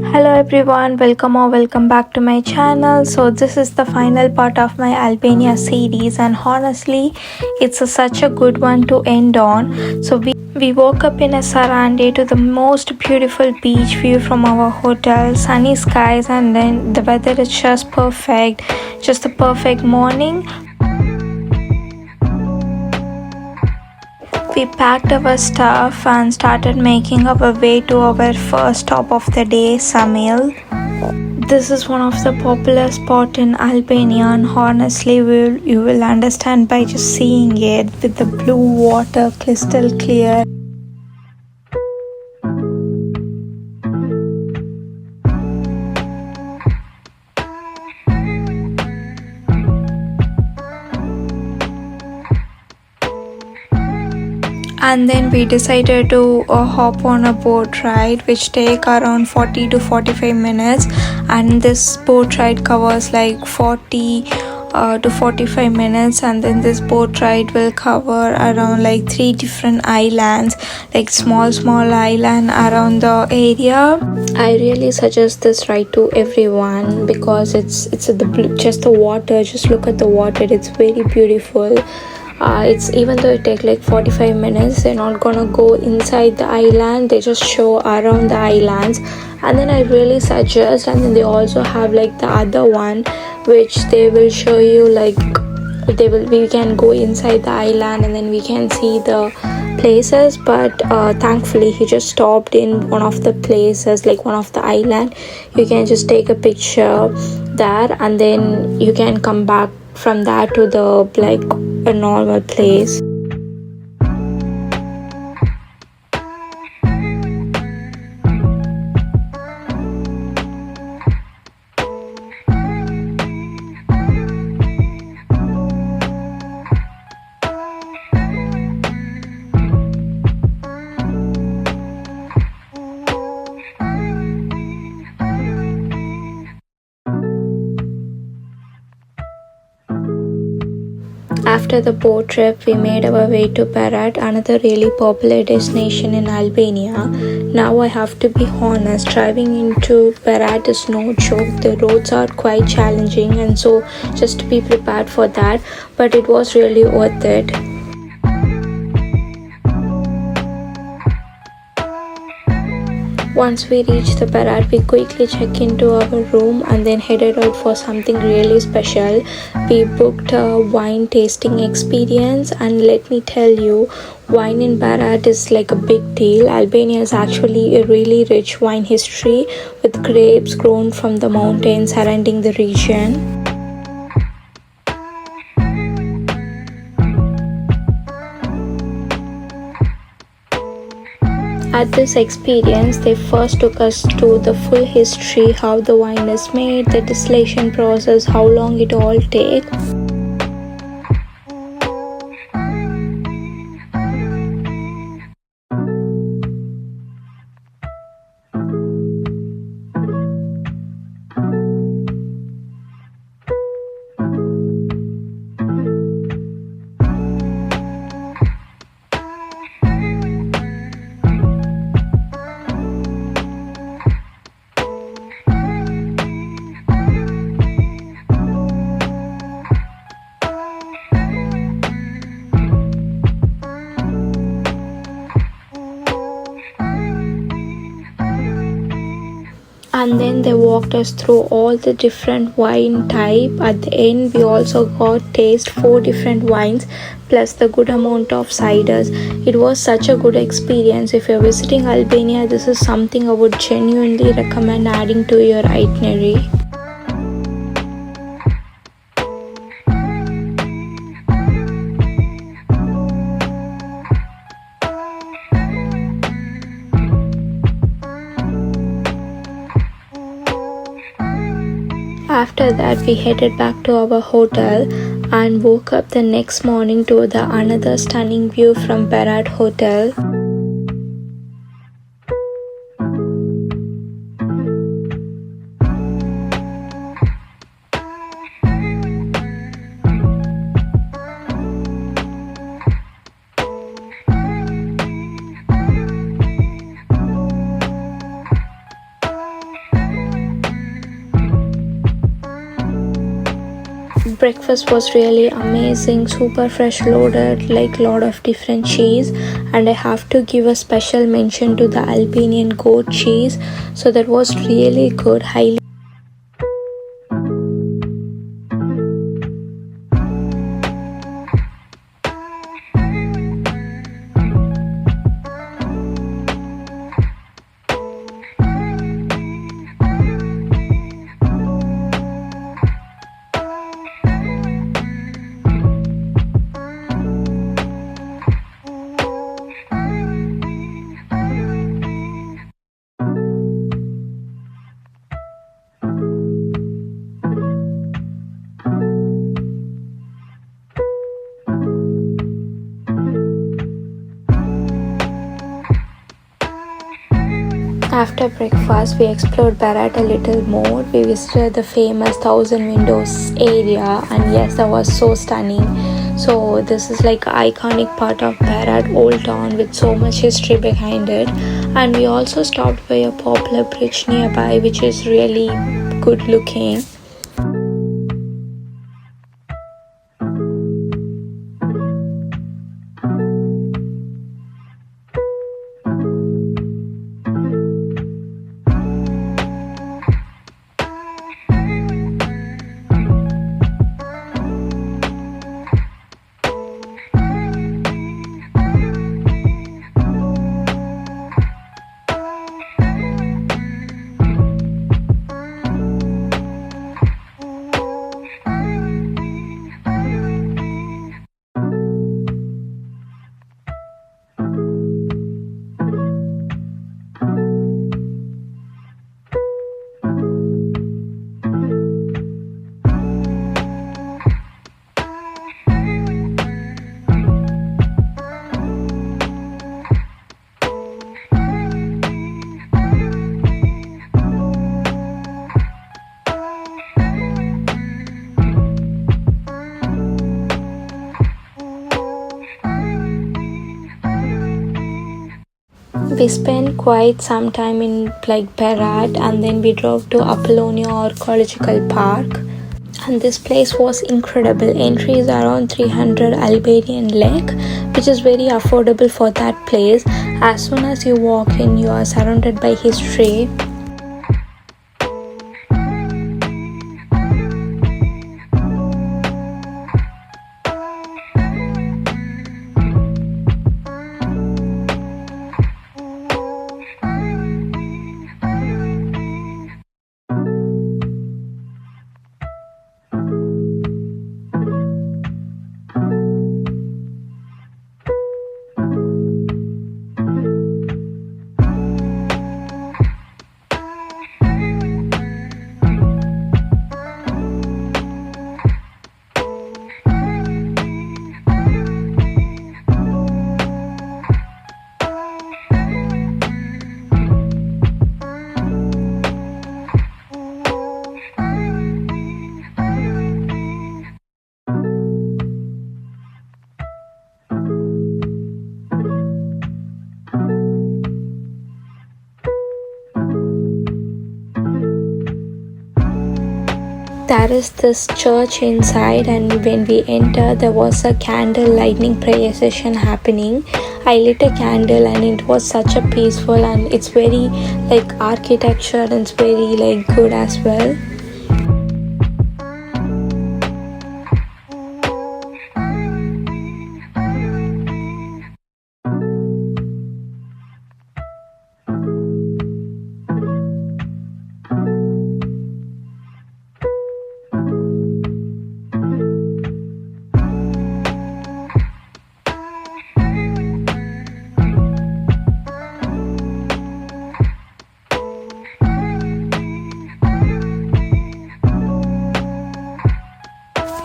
Hello everyone, welcome back to my channel. So this is the final part of my Albania series, and honestly it's such a good one to end on. So we woke up in a Sarandë to the most beautiful beach view from our hotel, sunny skies, and then the weather is just perfect, just the perfect morning. We packed our stuff and started making our way to our first stop of the day, Ksamil. This is one of the popular spots in Albania, and honestly you will understand by just seeing it, with the blue water crystal clear. And then we decided to hop on a boat ride which take around 40 to 45 minutes, and this boat ride covers like 40 to 45 minutes, and then this boat ride will cover around like 3 different islands, like small island around the area. I really suggest this ride to everyone because it's just the water. Just look at the water, it's very beautiful. It's even though it take like 45 minutes, they're not gonna go inside the island, they just show around the islands. And then I really suggest, and then they also have like the other one which they will show you, like we can go inside the island and then we can see the places. But thankfully he just stopped in one of the places, like one of the island. You can just take a picture there and then you can come back from that to the like a normal place. After the boat trip, we made our way to Berat, another really popular destination in Albania. Now I have to be honest, driving into Berat is no joke. The roads are quite challenging, and so just be prepared for that, but it was really worth it. Once we reached the Berat, we quickly checked into our room and then headed out for something really special. We booked a wine tasting experience, and let me tell you, wine in Berat is like a big deal. Albania is actually a really rich wine history, with grapes grown from the mountains surrounding the region. At this experience, they first took us to the full history, how the wine is made, the distillation process, how long it all takes. And then they walked us through all the different wine type. At the end, we also got taste 4 different wines plus the good amount of ciders. It was such a good experience. If you're visiting Albania, this is something I would genuinely recommend adding to your itinerary. After that, we headed back to our hotel and woke up the next morning to the another stunning view from Berat Hotel. Breakfast was really amazing, super fresh loaded, like lot of different cheese, and I have to give a special mention to the Albanian goat cheese. So that was really good, highly. After breakfast, we explored Berat a little more. We visited the famous Thousand Windows area, and yes, that was so stunning. So this is like an iconic part of Berat old town with so much history behind it. And we also stopped by a popular bridge nearby, which is really good looking. We spent quite some time in like Berat, and then we drove to Apollonia Archaeological Park. And this place was incredible. Entry is around 300 Albanian lek, which is very affordable for that place. As soon as you walk in, you are surrounded by history. There is this church inside, and when we entered, there was a candle lighting prayer session happening. I lit a candle, and it was such a peaceful, and it's very like architecture, and it's very like good as well.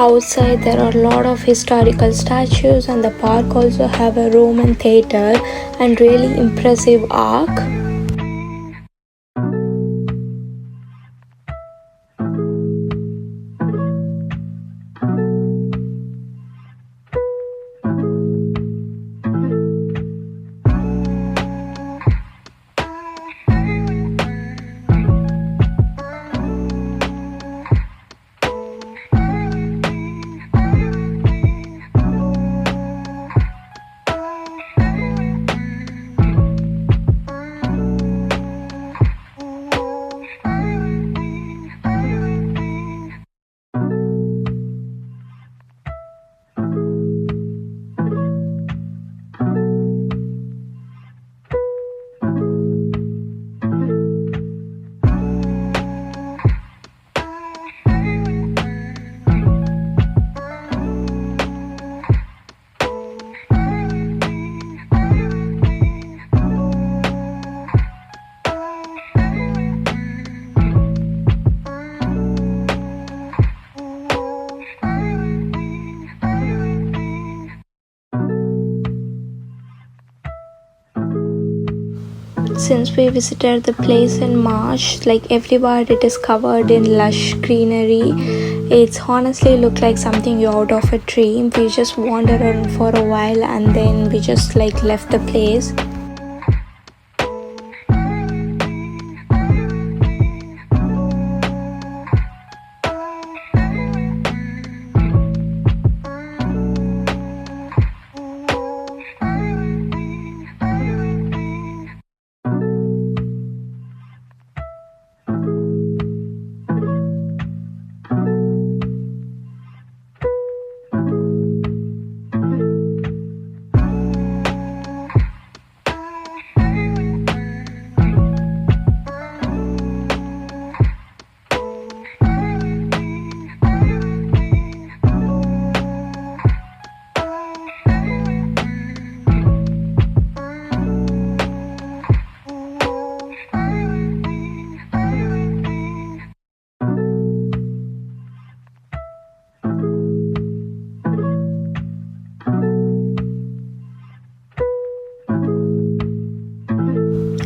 Outside there are a lot of historical statues, and the park also have a Roman theatre and really impressive arch. since we visited the place in March, like everywhere it is covered in lush greenery. It's honestly looked like something out of a dream. We just wandered around for a while and then we just like left the place.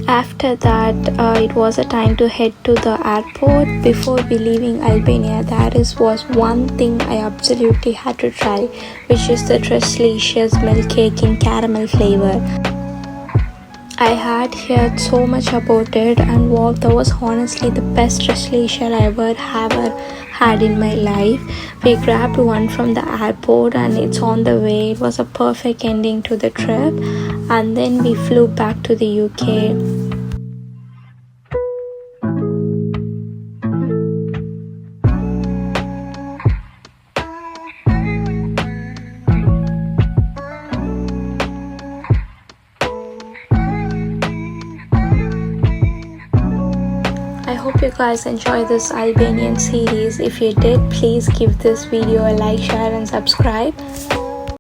After that, it was a time to head to the airport. Before we leaving Albania, was one thing I absolutely had to try, which is the Tres Leches milk cake in caramel flavor. I had heard so much about it, and wow, that was honestly the best Tres Leches I ever had in my life. We grabbed one from the airport and it's on the way. It was a perfect ending to the trip, and then we flew back to the UK. I hope you guys enjoy this Albanian series. If you did, please give this video a like, share and subscribe.